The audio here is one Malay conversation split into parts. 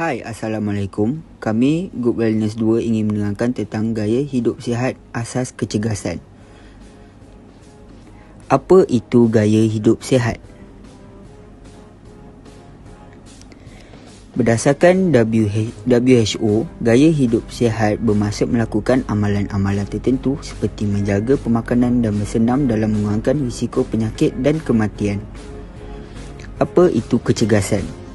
Hai, Assalamualaikum. Kami Good Wellness 2 ingin menerangkan tentang gaya hidup sihat asas kecergasan. Apa itu gaya hidup sihat? Berdasarkan WHO, gaya hidup sihat bermaksud melakukan amalan-amalan tertentu seperti menjaga pemakanan dan bersenam dalam mengurangkan risiko penyakit dan kematian. Apa itu kecergasan?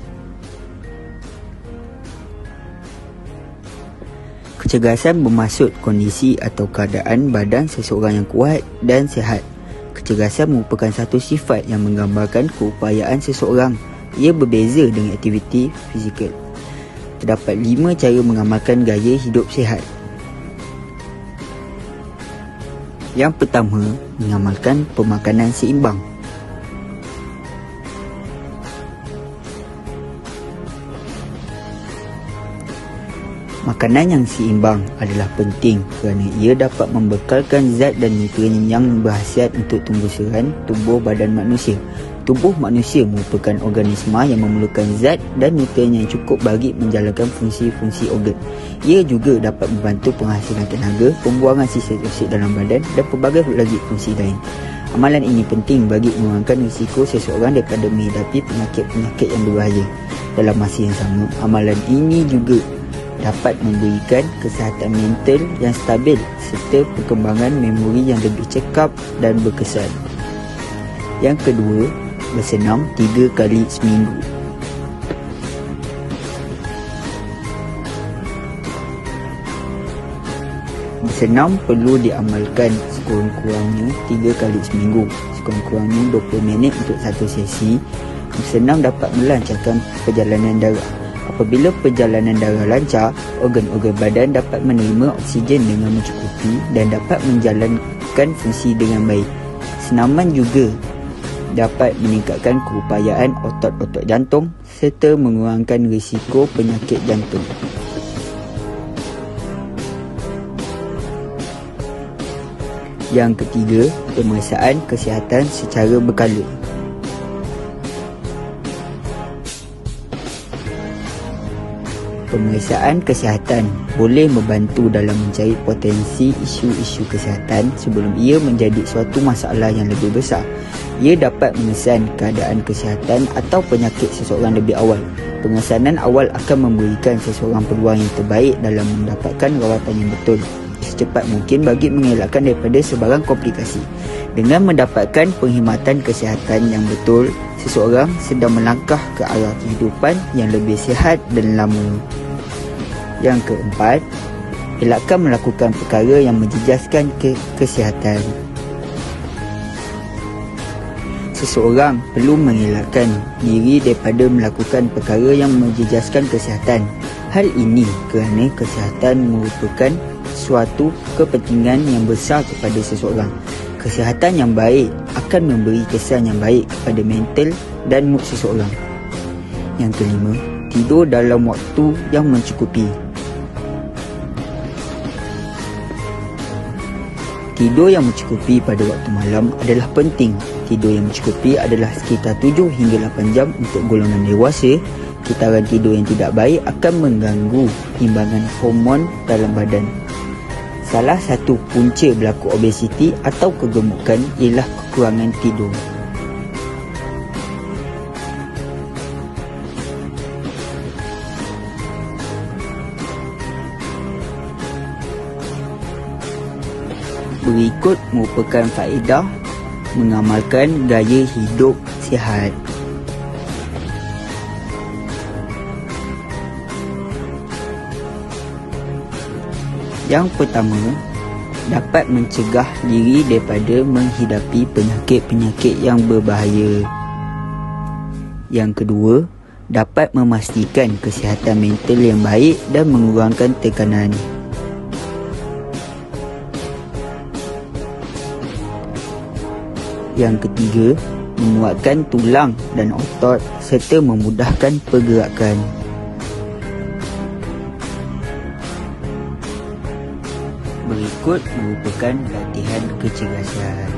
Kecergasan bermaksud kondisi atau keadaan badan seseorang yang kuat dan sihat. Kecergasan merupakan satu sifat yang menggambarkan keupayaan seseorang. Ia berbeza dengan aktiviti fizikal. Terdapat 5 cara mengamalkan gaya hidup sihat. Yang pertama, mengamalkan pemakanan seimbang. Makanan yang seimbang adalah penting kerana ia dapat membekalkan zat dan nutrien yang berkhasiat untuk tumbuh tubuh badan manusia. Tubuh manusia merupakan organisma yang memerlukan zat dan nutrien yang cukup bagi menjalankan fungsi-fungsi organ. Ia juga dapat membantu penghasilan tenaga, pembuangan sisa toksik dalam badan dan pelbagai lagi fungsi lain. Amalan ini penting bagi mengurangkan risiko seseorang daripada menghadapi penyakit-penyakit yang berbahaya. Dalam masa yang sama, amalan ini juga dapat memberikan kesihatan mental yang stabil serta perkembangan memori yang lebih cekap dan berkesan. Yang kedua, bersenam 3 kali seminggu. Bersenam perlu diamalkan sekurang-kurangnya 3 kali seminggu, sekurang-kurangnya 20 minit untuk satu sesi. Bersenam dapat melancarkan perjalanan darah. Apabila perjalanan darah lancar, organ-organ badan dapat menerima oksigen dengan mencukupi dan dapat menjalankan fungsi dengan baik. Senaman juga dapat meningkatkan keupayaan otot-otot jantung serta mengurangkan risiko penyakit jantung. Yang ketiga, pemeriksaan kesihatan secara berkala. Pemeriksaan kesihatan boleh membantu dalam mencari potensi isu-isu kesihatan sebelum ia menjadi suatu masalah yang lebih besar. Ia dapat mengesan keadaan kesihatan atau penyakit seseorang lebih awal. Pengesanan awal akan memberikan seseorang peluang yang terbaik dalam mendapatkan rawatan yang betul secepat mungkin bagi mengelakkan daripada sebarang komplikasi. Dengan mendapatkan penghematan kesihatan yang betul, seseorang sedang melangkah ke arah kehidupan yang lebih sihat dan lama. Yang keempat, elakkan melakukan perkara yang menjejaskan kesihatan. Seseorang perlu mengelakkan diri daripada melakukan perkara yang menjejaskan kesihatan. Hal ini kerana kesihatan merupakan suatu kepentingan yang besar kepada seseorang. Kesihatan yang baik akan memberi kesan yang baik kepada mental dan mood seseorang. Yang kelima, tidur dalam waktu yang mencukupi. Tidur yang mencukupi pada waktu malam adalah penting. Tidur yang mencukupi adalah sekitar 7 hingga 8 jam untuk golongan dewasa. Kitaran tidur yang tidak baik akan mengganggu timbangan hormon dalam badan. Salah satu punca berlaku obesiti atau kegemukan ialah kekurangan tidur. Berikut merupakan faedah mengamalkan gaya hidup sihat. Yang pertama, dapat mencegah diri daripada menghidapi penyakit-penyakit yang berbahaya. Yang kedua, dapat memastikan kesihatan mental yang baik dan mengurangkan tekanan. Yang ketiga, menguatkan tulang dan otot serta memudahkan pergerakan. Berikut merupakan latihan kecergasan.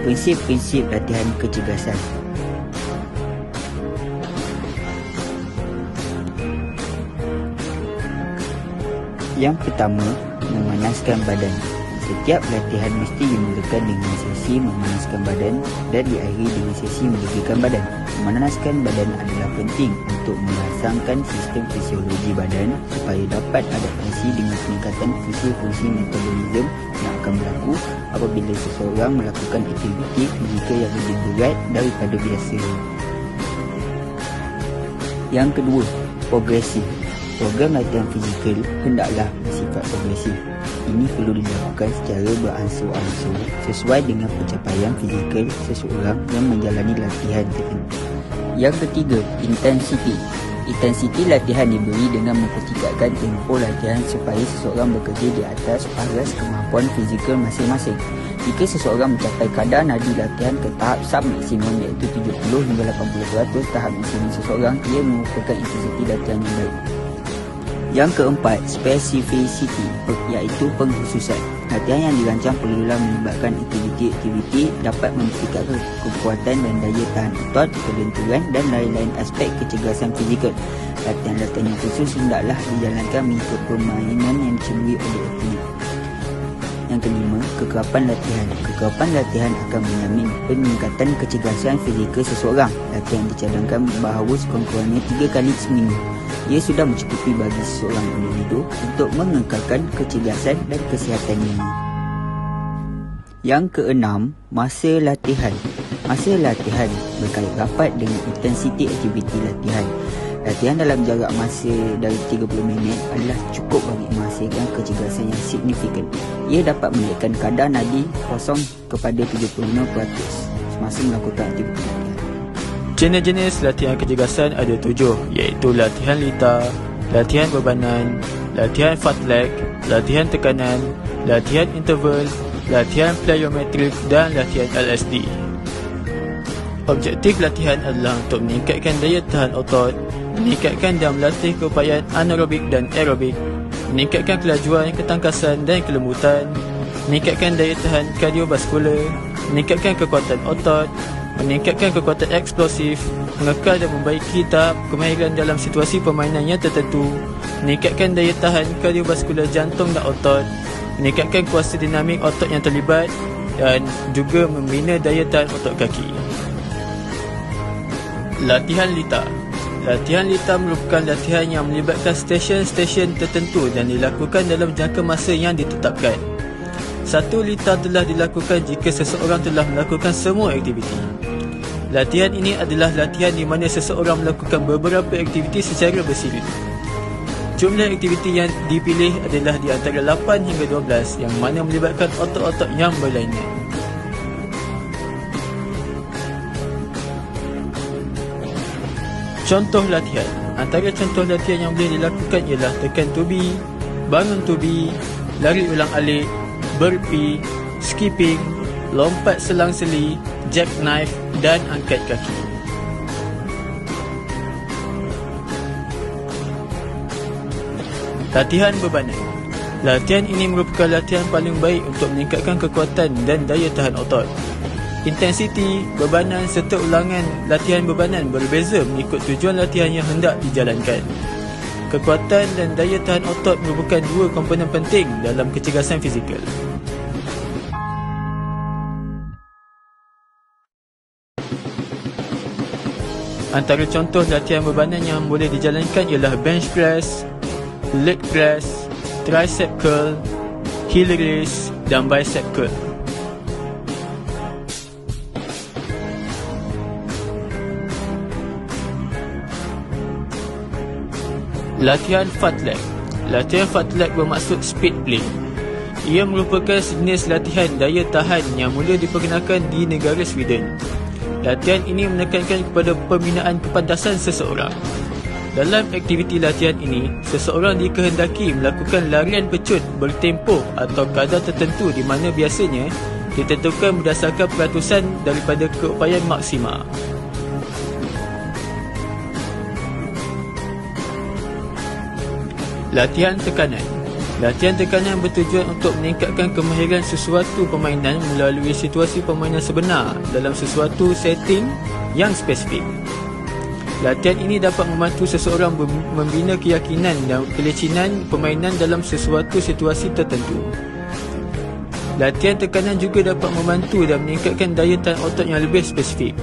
Prinsip-prinsip latihan kecergasan. Yang pertama, memanaskan badan. Setiap latihan mesti dimulakan dengan sesi memanaskan badan dan diakhiri dengan sesi melegakan badan. Memanaskan badan adalah penting untuk merangsangkan sistem fisiologi badan supaya dapat adaptasi dengan peningkatan fungsi-fungsi metabolisme yang akan berlaku apabila seseorang melakukan aktiviti fizikal yang lebih berat daripada biasa. Yang kedua, progresif. Program latihan fizikal hendaklah bersifat progresif. Ini perlu dilakukan secara beransur-ansur sesuai dengan pencapaian fizikal seseorang yang menjalani latihan tertentu. Yang ketiga, intensiti. Intensiti latihan diberi dengan mempertingkatkan tempoh latihan supaya seseorang bekerja di atas paras kemampuan fizikal masing-masing. Jika seseorang mencapai kadar nadi latihan ke tahap sub-maksimum iaitu 70 hingga 80% tahap maksimum seseorang, ia merupakan intensiti latihan yang baik. Yang keempat, specificity, iaitu pengkhususan. Latihan yang dirancang perlulah melibatkan aktiviti-aktiviti dapat meningkatkan kekuatan dan daya tahan otot, kelenturan dan lain-lain aspek kecergasan fizikal. Latihan-latihan yang khusus hendaklah dijalankan mengikut permainan yang diceburi oleh atlet. Yang kelima, kekerapan latihan. Kekerapan latihan akan menjamin peningkatan kecergasan fizikal seseorang. Latihan dicadangkan bahawa sekurang-kurangnya 3 kali seminggu. Ia sudah mencukupi bagi seseorang individu untuk mengekalkan kecergasan dan kesihatannya. Yang keenam, masa latihan. Masa latihan berkait rapat dengan intensiti aktiviti latihan. Latihan dalam jarak masa dari 30 minit adalah cukup bagi menghasilkan kecergasan yang signifikan. Ia dapat menaikkan kadar nadi kosong kepada 75% semasa melakukan aktiviti latihan. Jenis-jenis latihan kecergasan ada 7, iaitu latihan lita, latihan bebanan, latihan fartlek, latihan tekanan, latihan interval, latihan plyometric dan latihan LSD. Objektif latihan adalah untuk meningkatkan daya tahan otot, meningkatkan dan melatih keupayaan anaerobik dan aerobik, meningkatkan kelajuan, ketangkasan dan kelembutan, meningkatkan daya tahan kardiovaskular, meningkatkan kekuatan otot, meningkatkan kekuatan eksplosif, mengekal dan membaiki tahap kemahiran dalam situasi permainan yang tertentu, meningkatkan daya tahan kardiovaskular jantung dan otot, meningkatkan kuasa dinamik otot yang terlibat dan juga membina daya tahan otot kaki. Latihan lita. Latihan lita merupakan latihan yang melibatkan stesen-stesen tertentu dan dilakukan dalam jangka masa yang ditetapkan. Satu lita telah dilakukan jika seseorang telah melakukan semua aktiviti. Latihan ini adalah latihan di mana seseorang melakukan beberapa aktiviti secara bersiri. Jumlah aktiviti yang dipilih adalah di antara 8 hingga 12 yang mana melibatkan otot-otot yang berlainan. Contoh latihan. Antara contoh latihan yang boleh dilakukan ialah tekan tubi, bangun tubi, lari ulang-alik, burpee, skipping, lompat selang-seli, jackknife dan angkat kaki. Latihan bebanan. Latihan ini merupakan latihan paling baik untuk meningkatkan kekuatan dan daya tahan otot. Intensiti, bebanan serta ulangan latihan bebanan berbeza mengikut tujuan latihan yang hendak dijalankan. Kekuatan dan daya tahan otot merupakan dua komponen penting dalam kecergasan fizikal. Antara contoh latihan bebanan yang boleh dijalankan ialah bench press, leg press, tricep curl, heel raise dan bicep curl. Latihan fartlek. Latihan fartlek bermaksud speed play. Ia merupakan jenis latihan daya tahan yang mula diperkenalkan di negara Sweden. Latihan ini menekankan kepada pembinaan kepantasan seseorang. Dalam aktiviti latihan ini, seseorang dikehendaki melakukan larian pecut bertempoh atau kadar tertentu di mana biasanya ditentukan berdasarkan peratusan daripada keupayaan maksima. Latihan tekanan. Latihan tekanan bertujuan untuk meningkatkan kemahiran sesuatu permainan melalui situasi permainan sebenar dalam sesuatu setting yang spesifik. Latihan ini dapat membantu seseorang membina keyakinan dan kelicinan permainan dalam sesuatu situasi tertentu. Latihan tekanan juga dapat membantu dan meningkatkan daya tahan otot yang lebih spesifik.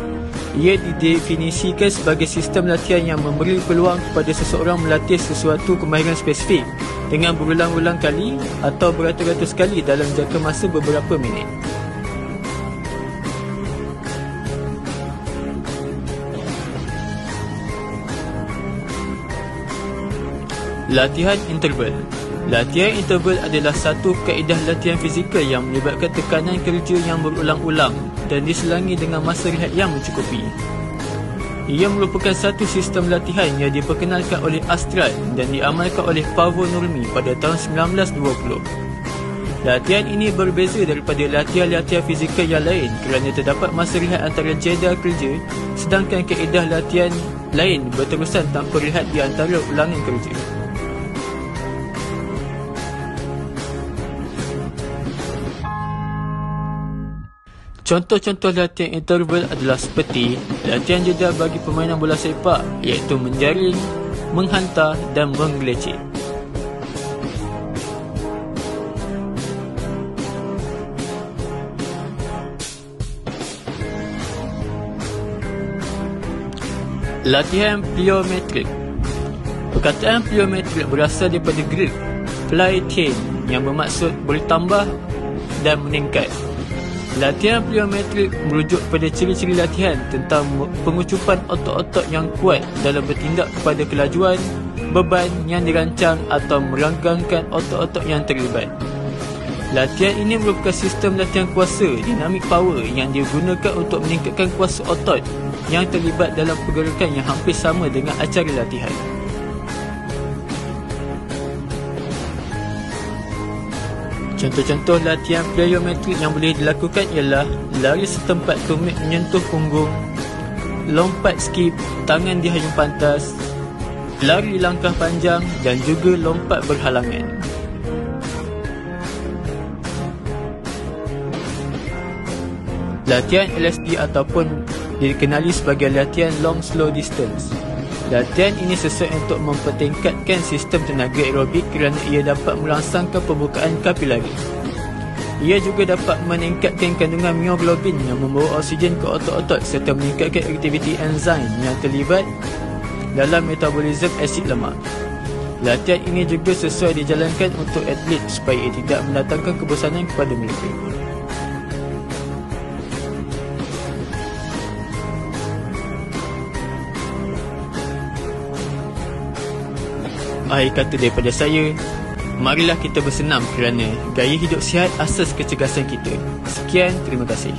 Ia didefinisikan sebagai sistem latihan yang memberi peluang kepada seseorang melatih sesuatu kemahiran spesifik dengan berulang-ulang kali atau beratus-ratus kali dalam jangka masa beberapa minit. Latihan interval. Latihan interval adalah satu kaedah latihan fizikal yang melibatkan tekanan kerja yang berulang-ulang dan diselangi dengan masa rehat yang mencukupi. Ia merupakan satu sistem latihan yang diperkenalkan oleh Astral dan diamalkan oleh Paavo Nurmi pada tahun 1920. Latihan ini berbeza daripada latihan-latihan fizikal yang lain kerana terdapat masa rehat antara jeda kerja, sedangkan kaedah latihan lain berterusan tanpa rehat di antara ulangan kerja. Contoh-contoh latihan interval adalah seperti latihan jeda bagi permainan bola sepak, iaitu menjaring, menghantar dan menggelecek. Latihan plyometrik. Perkataan plyometrik berasal daripada Greek plaithein yang bermaksud bertambah dan meningkat. Latihan plyometrik merujuk pada ciri-ciri latihan tentang pengucupan otot-otot yang kuat dalam bertindak kepada kelajuan, beban yang dirancang atau meranggangkan otot-otot yang terlibat. Latihan ini merupakan sistem latihan kuasa dynamic power yang digunakan untuk meningkatkan kuasa otot yang terlibat dalam pergerakan yang hampir sama dengan acara latihan. Contoh-contoh latihan plyometrik yang boleh dilakukan ialah lari setempat tumit menyentuh punggung, lompat skip, tangan dihayung pantas, lari langkah panjang dan juga lompat berhalangan. Latihan LSD ataupun dikenali sebagai latihan long slow distance. Latihan ini sesuai untuk mempertingkatkan sistem tenaga aerobik kerana ia dapat merangsangkan pembukaan kapilari. Ia juga dapat meningkatkan kandungan mioglobin yang membawa oksigen ke otot-otot serta meningkatkan aktiviti enzim yang terlibat dalam metabolisme asid lemak. Latihan ini juga sesuai dijalankan untuk atlet supaya ia tidak mendatangkan kebosanan kepada mereka. Akhir kata daripada saya, marilah kita bersenam kerana gaya hidup sihat asas kecergasan kita. Sekian, terima kasih.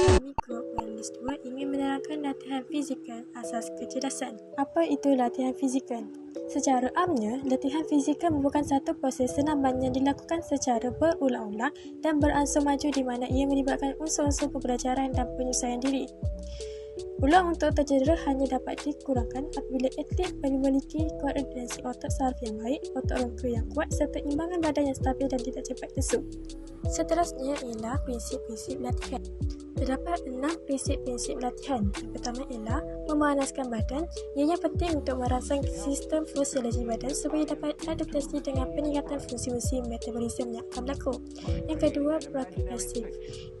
Kami Grup Wellness 2 ingin menerangkan latihan fizikal asas kecerdasan. Apa itu latihan fizikal? Secara amnya, latihan fizikal merupakan satu proses senaman yang dilakukan secara berulang-ulang dan beransur maju di mana ia melibatkan unsur-unsur pembelajaran dan penyesuaian diri. Peluang untuk tercedera hanya dapat dikurangkan apabila atlet memiliki koordinasi otot saraf yang baik, otot rongga yang kuat serta imbangan badan yang stabil dan tidak cepat lesu. Seterusnya ialah prinsip-prinsip latihan. Terdapat 6 prinsip-prinsip latihan. Yang pertama ialah memanaskan badan. Ianya penting untuk merangsang sistem fisiologi badan supaya dapat adaptasi dengan peningkatan fungsi-fungsi metabolisme yang akan berlaku. Yang kedua, progresif.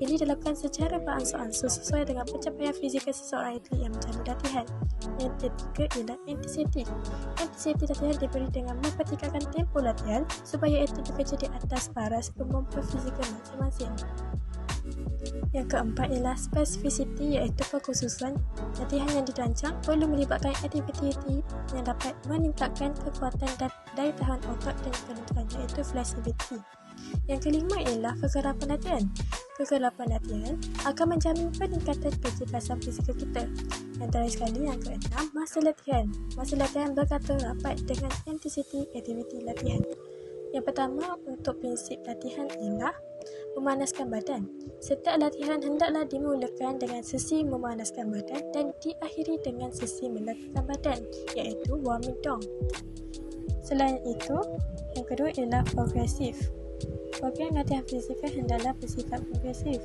Ini dilakukan secara beransur-ansur sesuai dengan pencapaian fizikal seseorang atlet yang menjalani latihan. Yang ketiga ialah intensiti. Intensiti latihan diberi dengan mempertingkatkan tempo latihan supaya atlet bekerja di atas paras kemampuan fizikal masing-masing. Yang keempat ialah spesifisiti, iaitu perkhususan. Latihan yang dirancang perlu melibatkan aktiviti yang dapat meningkatkan kekuatan dan daya tahan otot dan kelenturan, iaitu flexibility. Yang kelima ialah kegerapan latihan. Kegerapan latihan akan menjamin peningkatan kecerdasan fizikal kita. Antara sekali yang keenam, masa latihan. Masa latihan berkaitan rapat dengan intensiti aktiviti latihan. Yang pertama, untuk prinsip latihan ialah memanaskan badan. Setiap latihan hendaklah dimulakan dengan sesi memanaskan badan dan diakhiri dengan sesi meletakkan badan, iaitu warming down. Selain itu, yang kedua ialah progresif. Program latihan fizikal hendaklah bersifat progresif.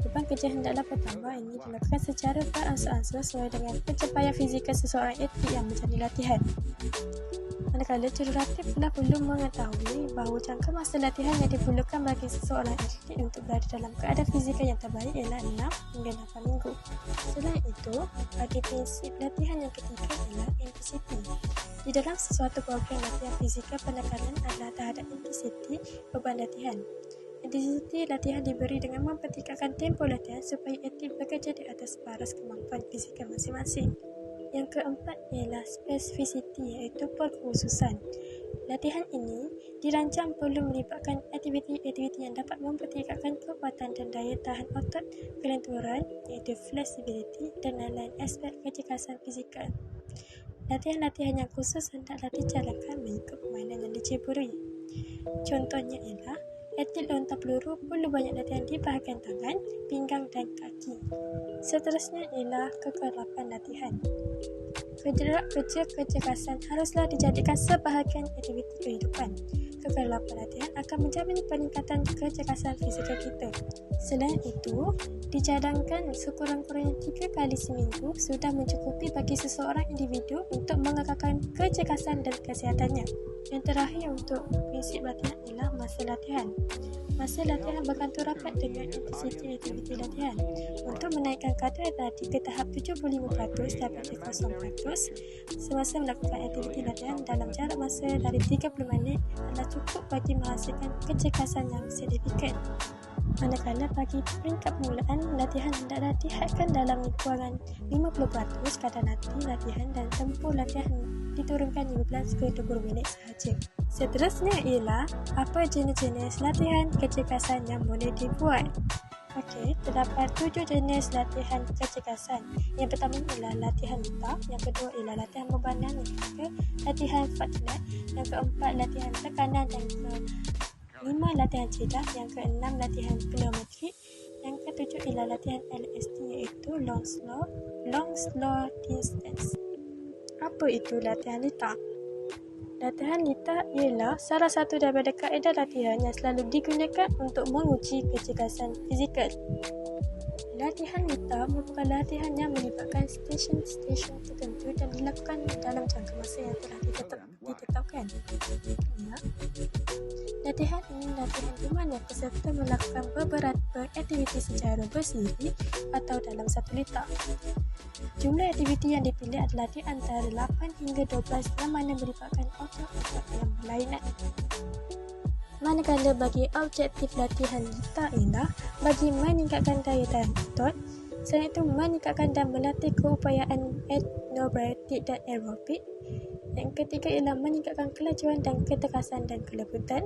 Beban kerja hendaklah pertama ini dilakukan secara beransur-ansur sesuai dengan pencapaian fizikal seseorang atlet yang menjalani latihan. Manakala jurulatih pula perlu mengetahui bahawa jangka masa latihan yang diperlukan bagi seseorang atlet untuk berada dalam keadaan fizikal yang terbaik ialah 6 hingga 8 minggu. Selain itu, bagi prinsip latihan yang ketiga ialah intensiti. Di dalam sesuatu program latihan fizikal, penekanan adalah terhadap intensiti beban latihan. Intensiti latihan diberi dengan mempertingkatkan tempoh latihan supaya atlet bekerja di atas baras kemampuan fizikal masing-masing. Yang keempat ialah spesifiti, iaitu perkhususan. Latihan ini dirancang perlu melibatkan aktiviti-aktiviti yang dapat mempertingkatkan kekuatan dan daya tahan otot, kelenturan, iaitu flexibility, dan lain-lain aspek kecergasan fizikal. Latihan-latihan yang khusus hendaklah dijalankan mengikut permainan yang diceburi. Contohnya ialah atlet lontar peluru perlu banyak latihan di bahagian tangan, pinggang dan kaki. Seterusnya ialah kekerapan latihan. Kerja kecergasan haruslah dijadikan sebahagian aktiviti kehidupan. Kekerapan latihan akan menjamin peningkatan kecergasan fizikal kita. Selain itu, dicadangkan sekurang-kurangnya 3 kali seminggu sudah mencukupi bagi seseorang individu untuk mengekalkan kecergasan dan kesihatannya. Yang terakhir untuk prinsip latihan ialah masa latihan. Masa latihan bergantung rapat dengan intensiti aktiviti latihan. Untuk menaikkan kadar tadi ke tahap 75% daripada 0% semasa melakukan aktiviti latihan dalam jarak masa dari 30 minit adalah cukup bagi menghasilkan kecergasan yang signifikan. Manakala bagi peringkat permulaan, latihan hendaklah dihadkan dalam lingkungan 50% kadar nanti latihan dan tempoh latihan diturunkan 15 ke 20 minit sahaja. Seterusnya ialah apa jenis-jenis latihan kecergasan yang boleh dibuat. Okey, terdapat 7 jenis latihan kecergasan. Yang pertama ialah latihan litar, yang kedua ialah latihan bebanan, yang ketiga latihan fartlek, yang keempat latihan tekanan, yang kelima latihan jedah, yang keenam latihan pliometrik, yang ketujuh ialah latihan LSD iaitu long slow distance. Apa itu latihan litar? Latihan litar ialah salah satu daripada kaedah latihan yang selalu digunakan untuk menguji kecergasan fizikal. Latihan litar merupakan latihan yang melibatkan stesen-stesen tertentu dan dilakukan dalam jangka masa yang telah ditetapkan. Ya. Latihan ini latihan di mana peserta melakukan beberapa aktiviti secara bersiri atau dalam satu litar. Jumlah aktiviti yang dipilih adalah di antara 8 hingga 12 yang mana melibatkan otot-otot yang berlainan. Manakala bagi objektif latihan litar ialah bagi meningkatkan daya tahan otot, selain itu meningkatkan dan melatih keupayaan aerobatik dan aerobik. Yang ketiga ialah meningkatkan kelajuan dan ketekasan dan kelembutan.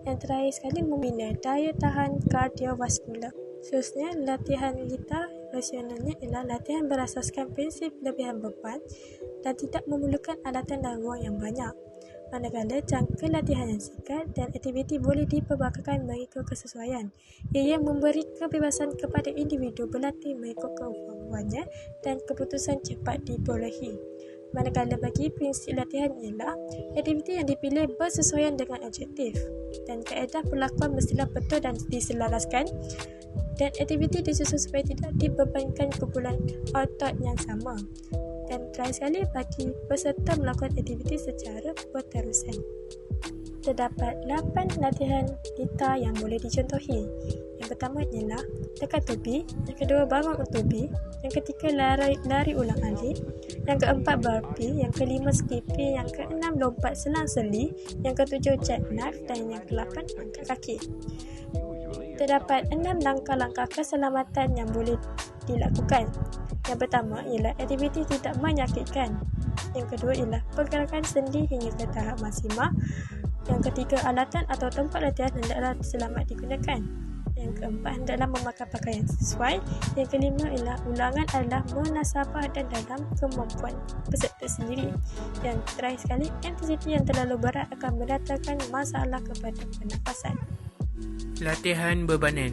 Yang terakhir sekali membina daya tahan kardiovaskular. Seterusnya, latihan litar rasionalnya ialah latihan berasaskan prinsip lebihan beban dan tidak memerlukan alatan dan ruang yang banyak. Manakala jangka latihan yang singkat dan aktiviti boleh diperbakarkan mengikut kesesuaian. Ia memberi kebebasan kepada individu berlatih mengikut kemampuannya dan keputusan cepat diperolehi. Manakala bagi prinsip latihan ialah aktiviti yang dipilih bersesuaian dengan objektif dan kaedah perlakuan mestilah betul dan diselaraskan, dan aktiviti disusun supaya tidak dibebankan kumpulan otot yang sama. Dan terakhir sekali bagi peserta melakukan aktiviti secara berterusan. Terdapat 8 latihan litar yang boleh dicontohi. Yang pertama ialah tekan topi, yang kedua bangun topi, yang ketiga lari ulang alik, yang keempat burpee, yang kelima skipping, yang keenam lompat selang-seli, yang ketujuh jackknife dan yang ke-8 angkat kaki. Terdapat 6 langkah-langkah keselamatan yang boleh dilakukan. Yang pertama ialah aktiviti tidak menyakitkan. Yang kedua ialah pergerakan sendi hingga ke tahap maksima. Yang ketiga, alatan atau tempat latihan hendaklah selamat digunakan. Yang keempat, hendaklah memakai pakaian sesuai. Yang kelima ialah ulangan adalah munasabah dan dalam kemampuan peserta sendiri. Yang terakhir sekali, intensiti yang terlalu berat akan mendatangkan masalah kepada pernafasan. Latihan bebanan.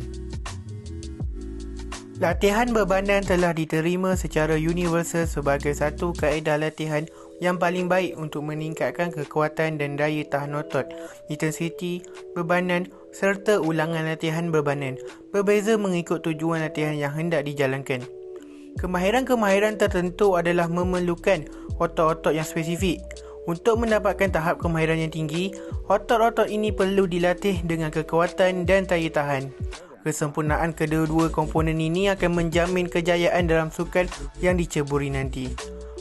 Latihan bebanan telah diterima secara universal sebagai satu kaedah latihan yang paling baik untuk meningkatkan kekuatan dan daya tahan otot, intensiti, bebanan serta ulangan latihan bebanan. Berbeza mengikut tujuan latihan yang hendak dijalankan. Kemahiran-kemahiran tertentu adalah memerlukan otot-otot yang spesifik. Untuk mendapatkan tahap kemahiran yang tinggi, otot-otot ini perlu dilatih dengan kekuatan dan daya tahan. Kesempurnaan kedua-dua komponen ini akan menjamin kejayaan dalam sukan yang diceburi nanti.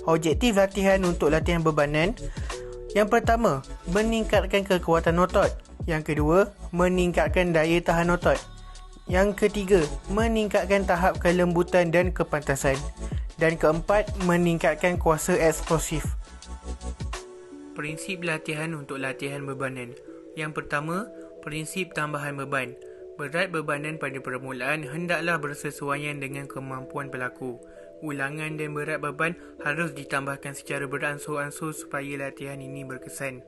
Objektif latihan untuk latihan bebanan: yang pertama, meningkatkan kekuatan otot. Yang kedua, meningkatkan daya tahan otot. Yang ketiga, meningkatkan tahap kelembutan dan kepantasan. Dan keempat, meningkatkan kuasa eksplosif. Prinsip latihan untuk latihan bebanan. Yang pertama, prinsip tambahan beban. Berat bebanan pada permulaan hendaklah bersesuaian dengan kemampuan pelaku. Ulangan dan berat beban harus ditambahkan secara beransur-ansur supaya latihan ini berkesan.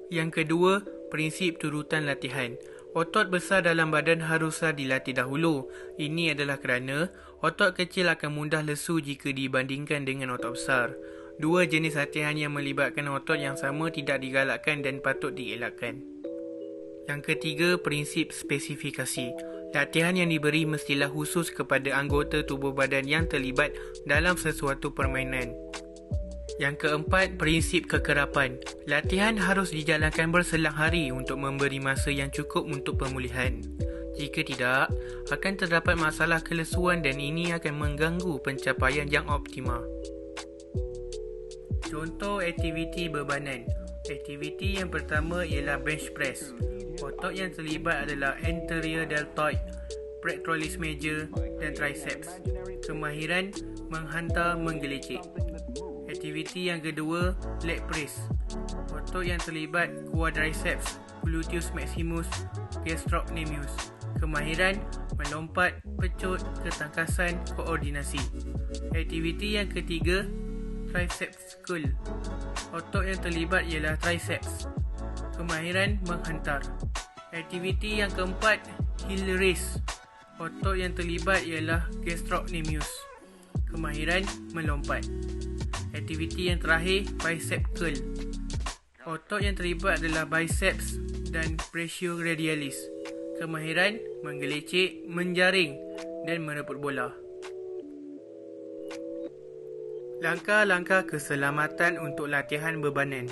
Yang kedua, prinsip turutan latihan. Otot besar dalam badan haruslah dilatih dahulu. Ini adalah kerana otot kecil akan mudah lesu jika dibandingkan dengan otot besar. Dua jenis latihan yang melibatkan otot yang sama tidak digalakkan dan patut dielakkan. Yang ketiga, prinsip spesifikasi. Latihan yang diberi mestilah khusus kepada anggota tubuh badan yang terlibat dalam sesuatu permainan. Yang keempat, prinsip kekerapan. Latihan harus dijalankan berselang hari untuk memberi masa yang cukup untuk pemulihan. Jika tidak, akan terdapat masalah kelesuan dan ini akan mengganggu pencapaian yang optimal. Contoh aktiviti bebanan. Aktiviti yang pertama ialah bench press. Otot yang terlibat adalah anterior deltoid, pectoralis major dan triceps. Kemahiran menghantar menggelecek. Aktiviti yang kedua, leg press. Otot yang terlibat quadriceps, gluteus maximus, gastrocnemius. Kemahiran melompat, pecut, ketangkasan, koordinasi. Aktiviti yang ketiga, triceps curl. Otot yang terlibat ialah triceps. Kemahiran menghantar. Aktiviti yang keempat, heel raise. Otot yang terlibat ialah gastrocnemius. Kemahiran melompat. Aktiviti yang terakhir, bicep curl. Otot yang terlibat adalah biceps dan brachioradialis. Kemahiran menggelecek, menjaring dan merebut bola. Langkah-langkah keselamatan untuk latihan bebanan.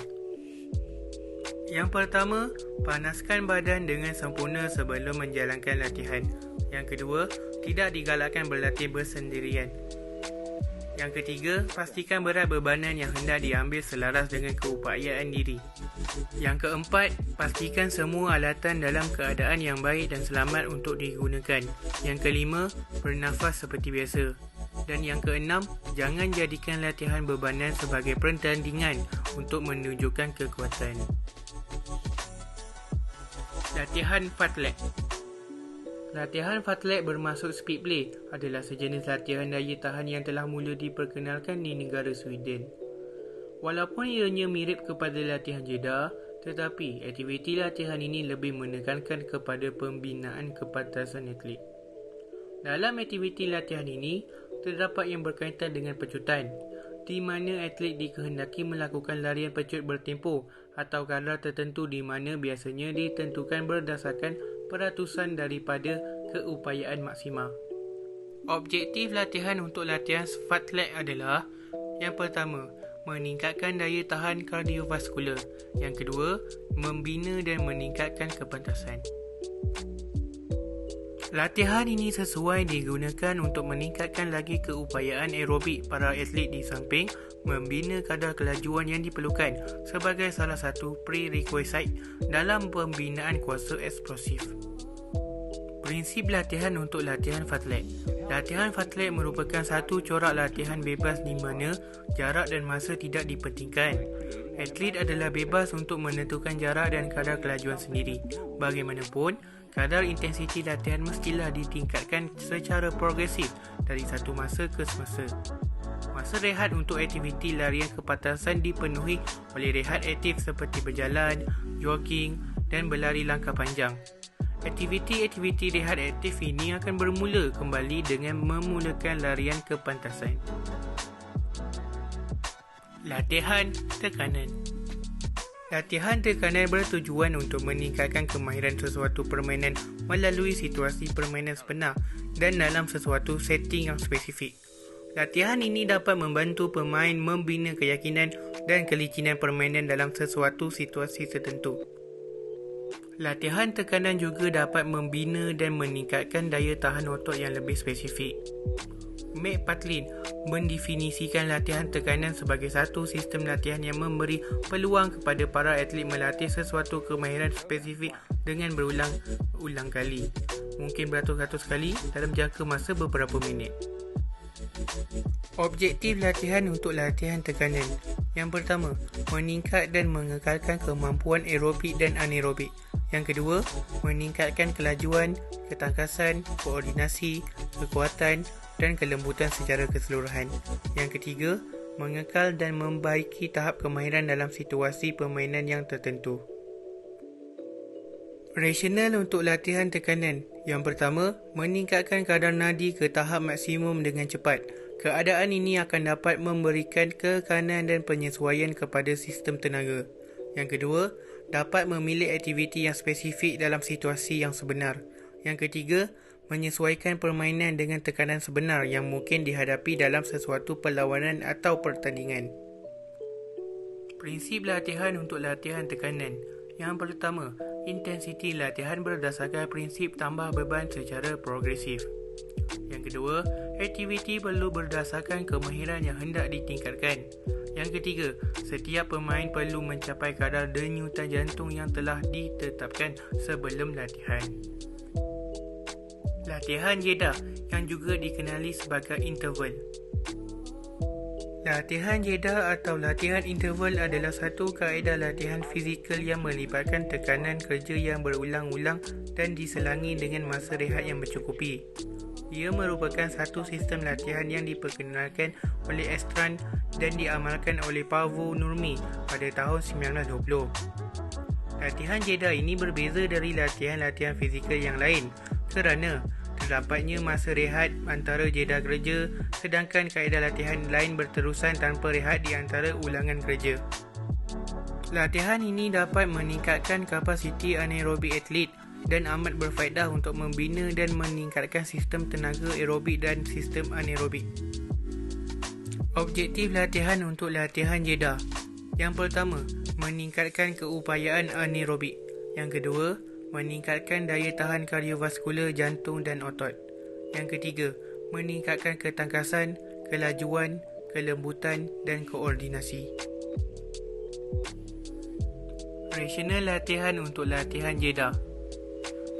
Yang pertama, panaskan badan dengan sempurna sebelum menjalankan latihan. Yang kedua, tidak digalakkan berlatih bersendirian. Yang ketiga, pastikan berat bebanan yang hendak diambil selaras dengan keupayaan diri. Yang keempat, pastikan semua alatan dalam keadaan yang baik dan selamat untuk digunakan. Yang kelima, bernafas seperti biasa. Dan yang keenam, jangan jadikan latihan bebanan sebagai pertandingan untuk menunjukkan kekuatan. Latihan fartlek. Latihan fartlek bermaksud speed play adalah sejenis latihan daya tahan yang telah mula diperkenalkan di negara Sweden. Walaupun ianya mirip kepada latihan jedar, tetapi aktiviti latihan ini lebih menekankan kepada pembinaan kepantasan atlet. Dalam aktiviti latihan ini, terdapat yang berkaitan dengan pecutan, di mana atlet dikehendaki melakukan larian pecut bertempo atau kadar tertentu di mana biasanya ditentukan berdasarkan peratusan daripada keupayaan maksima. Objektif latihan untuk latihan fartlek adalah: yang pertama, meningkatkan daya tahan kardiovaskular. Yang kedua, membina dan meningkatkan kepantasan. Latihan ini sesuai digunakan untuk meningkatkan lagi keupayaan aerobik para atlet di samping membina kadar kelajuan yang diperlukan sebagai salah satu prerequisite dalam pembinaan kuasa eksplosif. Prinsip latihan untuk latihan fartlek. Latihan fartlek merupakan satu corak latihan bebas di mana jarak dan masa tidak dipentingkan. Atlet adalah bebas untuk menentukan jarak dan kadar kelajuan sendiri. Bagaimanapun, kadar intensiti latihan mestilah ditingkatkan secara progresif dari satu masa ke semasa. Masa rehat untuk aktiviti larian kepantasan dipenuhi oleh rehat aktif seperti berjalan, jogging dan berlari langkah panjang. Aktiviti-aktiviti rehat aktif ini akan bermula kembali dengan memulakan larian kepantasan. Latihan tekanan. Latihan tekanan bertujuan untuk meningkatkan kemahiran sesuatu permainan melalui situasi permainan sebenar dan dalam sesuatu setting yang spesifik. Latihan ini dapat membantu pemain membina keyakinan dan kelicinan permainan dalam sesuatu situasi tertentu. Latihan tekanan juga dapat membina dan meningkatkan daya tahan otot yang lebih spesifik. McPartlin mendefinisikan latihan tekanan sebagai satu sistem latihan yang memberi peluang kepada para atlet melatih sesuatu kemahiran spesifik dengan berulang-ulang kali, mungkin beratus-ratus kali dalam jangka masa beberapa minit. Objektif latihan untuk latihan tekanan. Yang pertama, meningkat dan mengekalkan kemampuan aerobik dan anaerobik. Yang kedua, meningkatkan kelajuan, ketangkasan, koordinasi, kekuatan dan kelembutan secara keseluruhan. Yang ketiga, mengekal dan membaiki tahap kemahiran dalam situasi permainan yang tertentu. Rasional untuk latihan tekanan. Yang pertama, meningkatkan kadar nadi ke tahap maksimum dengan cepat. Keadaan ini akan dapat memberikan kekanan dan penyesuaian kepada sistem tenaga. Yang kedua, dapat memilih aktiviti yang spesifik dalam situasi yang sebenar. Yang ketiga, menyesuaikan permainan dengan tekanan sebenar yang mungkin dihadapi dalam sesuatu perlawanan atau pertandingan. Prinsip latihan untuk latihan tekanan. Yang pertama, intensiti latihan berdasarkan prinsip tambah beban secara progresif. Yang kedua, aktiviti perlu berdasarkan kemahiran yang hendak ditingkatkan. Yang ketiga, setiap pemain perlu mencapai kadar denyutan jantung yang telah ditetapkan sebelum latihan. Latihan jeda yang juga dikenali sebagai interval. Latihan jeda atau latihan interval adalah satu kaedah latihan fizikal yang melibatkan tekanan kerja yang berulang-ulang dan diselangi dengan masa rehat yang mencukupi. Ia merupakan satu sistem latihan yang diperkenalkan oleh Estran dan diamalkan oleh Paavo Nurmi pada tahun 1920. Latihan jeda ini berbeza dari latihan-latihan fizikal yang lain kerana terdapatnya masa rehat antara jeda kerja, sedangkan kaedah latihan lain berterusan tanpa rehat di antara ulangan kerja. Latihan ini dapat meningkatkan kapasiti anaerobik atlet dan amat berfaedah untuk membina dan meningkatkan sistem tenaga aerobik dan sistem anaerobik. Objektif latihan untuk latihan jeda. Yang pertama, meningkatkan keupayaan anaerobik. Yang kedua, meningkatkan daya tahan kardiovaskular jantung dan otot. Yang ketiga, meningkatkan ketangkasan, kelajuan, kelembutan dan koordinasi. Rasional latihan untuk latihan jeda.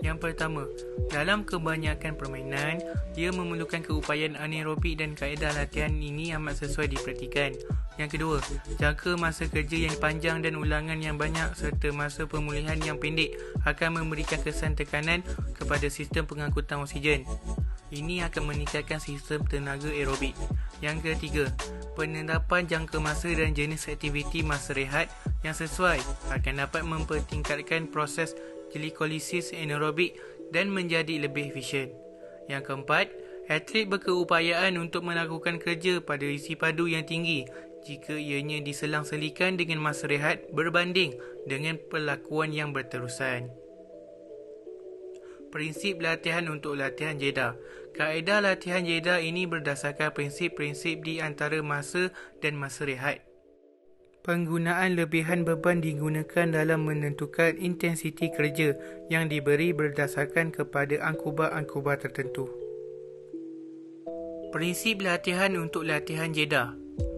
Yang pertama, dalam kebanyakan permainan, ia memerlukan keupayaan anaerobik dan kaedah latihan ini amat sesuai dipraktikan. Yang kedua, jangka masa kerja yang panjang dan ulangan yang banyak serta masa pemulihan yang pendek akan memberikan kesan tekanan kepada sistem pengangkutan oksigen. Ini akan meningkatkan sistem tenaga aerobik. Yang ketiga, penetapan jangka masa dan jenis aktiviti masa rehat yang sesuai akan dapat mempertingkatkan proses glikolisis anaerobik dan menjadi lebih efisien. Yang keempat, atlet berkeupayaan untuk melakukan kerja pada isi padu yang tinggi jika ianya diselang-selikan dengan masa rehat berbanding dengan perlakuan yang berterusan. Prinsip latihan untuk latihan jeda. Kaedah latihan jeda ini berdasarkan prinsip-prinsip di antara masa dan masa rehat. Penggunaan lebihan beban digunakan dalam menentukan intensiti kerja yang diberi berdasarkan kepada angkubar-angkubar tertentu. Prinsip latihan untuk latihan jeda.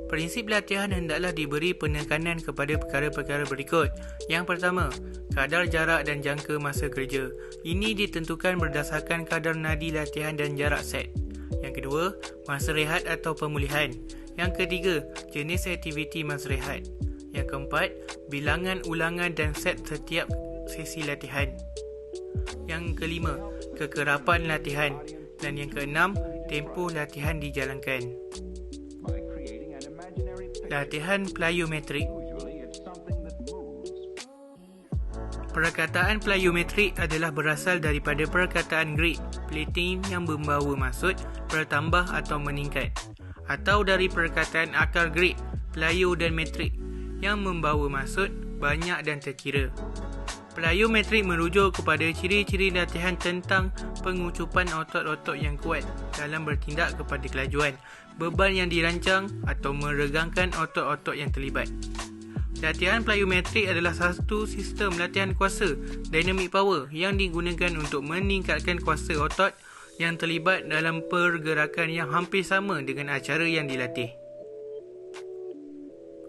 Prinsip latihan hendaklah diberi penekanan kepada perkara-perkara berikut. Yang pertama, kadar jarak dan jangka masa kerja. Ini ditentukan berdasarkan kadar nadi latihan dan jarak set. Yang kedua, masa rehat atau pemulihan. Yang ketiga, jenis aktiviti masa rehat. Yang keempat, bilangan ulangan dan set setiap sesi latihan. Yang kelima, kekerapan latihan. Dan yang keenam, tempoh latihan dijalankan. Latihan plyometrik. Perkataan plyometrik adalah berasal daripada perkataan Greek platein yang membawa maksud bertambah atau meningkat, atau dari perkataan akar Greek plyometrik yang membawa maksud banyak dan terkira. Plyometrik merujuk kepada ciri-ciri latihan tentang pengucupan otot-otot yang kuat dalam bertindak kepada kelajuan, beban yang dirancang atau meregangkan otot-otot yang terlibat. Latihan plyometrik adalah satu sistem latihan kuasa dynamic power yang digunakan untuk meningkatkan kuasa otot yang terlibat dalam pergerakan yang hampir sama dengan acara yang dilatih.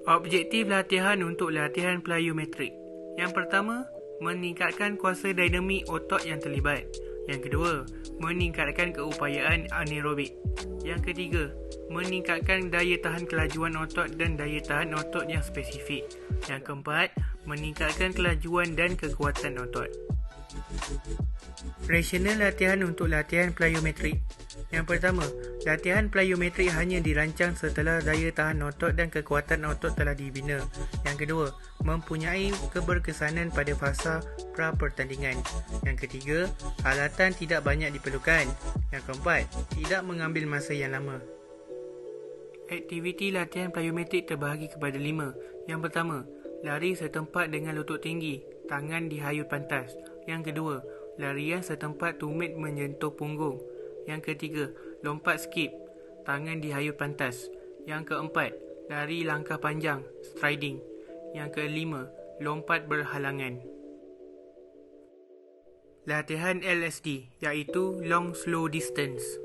Objektif latihan untuk latihan plyometrik. Yang pertama, meningkatkan kuasa dinamik otot yang terlibat. Yang kedua, meningkatkan keupayaan anaerobik. Yang ketiga, meningkatkan daya tahan kelajuan otot dan daya tahan otot yang spesifik. Yang keempat, meningkatkan kelajuan dan kekuatan otot. Rasional latihan untuk latihan plyometrik. Yang pertama, latihan plyometrik hanya dirancang setelah daya tahan otot dan kekuatan otot telah dibina. Yang kedua, mempunyai keberkesanan pada fasa pra-pertandingan. Yang ketiga, alatan tidak banyak diperlukan. Yang keempat, tidak mengambil masa yang lama. Aktiviti latihan plyometrik terbahagi kepada 5. Yang pertama, lari setempat dengan lutut tinggi, tangan dihayut pantas. Yang kedua, larian setempat tumit menyentuh punggung. Yang ketiga, lompat skip, tangan dihayut pantas. Yang keempat, lari langkah panjang, striding. Yang kelima, lompat berhalangan. Latihan LSD, iaitu Long Slow Distance.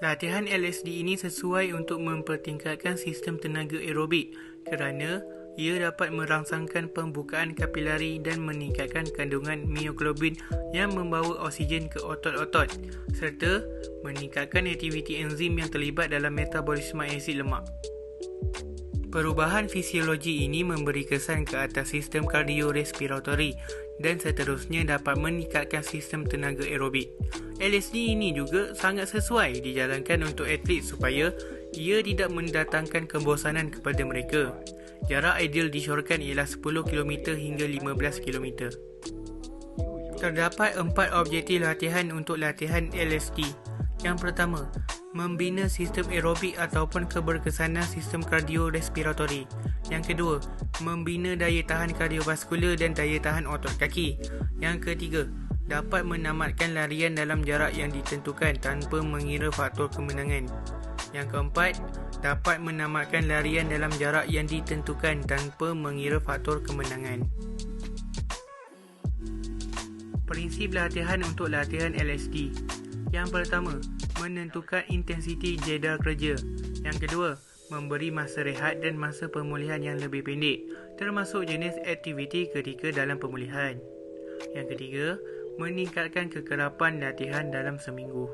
Latihan LSD ini sesuai untuk mempertingkatkan sistem tenaga aerobik kerana ia dapat merangsangkan pembukaan kapilari dan meningkatkan kandungan mioglobin yang membawa oksigen ke otot-otot serta meningkatkan aktiviti enzim yang terlibat dalam metabolisme asid lemak. Perubahan fisiologi ini memberi kesan ke atas sistem kardiorespiratori dan seterusnya dapat meningkatkan sistem tenaga aerobik. LSD ini juga sangat sesuai dijalankan untuk atlet supaya ia tidak mendatangkan kebosanan kepada mereka. Jarak ideal disyorkan ialah 10 km hingga 15 km. Terdapat 4 objektif latihan untuk latihan LSD. Yang pertama, membina sistem aerobik ataupun keberkesanan sistem kardiorespiratori. Yang kedua, membina daya tahan kardiovaskular dan daya tahan otot kaki. Yang ketiga, dapat menamatkan larian dalam jarak yang ditentukan tanpa mengira faktor kemenangan. Yang keempat, dapat menamatkan larian dalam jarak yang ditentukan tanpa mengira faktor kemenangan. Prinsip latihan untuk latihan LSD. Yang pertama, menentukan intensiti jeda kerja. Yang kedua, memberi masa rehat dan masa pemulihan yang lebih pendek, termasuk jenis aktiviti ketika dalam pemulihan. Yang ketiga, meningkatkan kekerapan latihan dalam seminggu.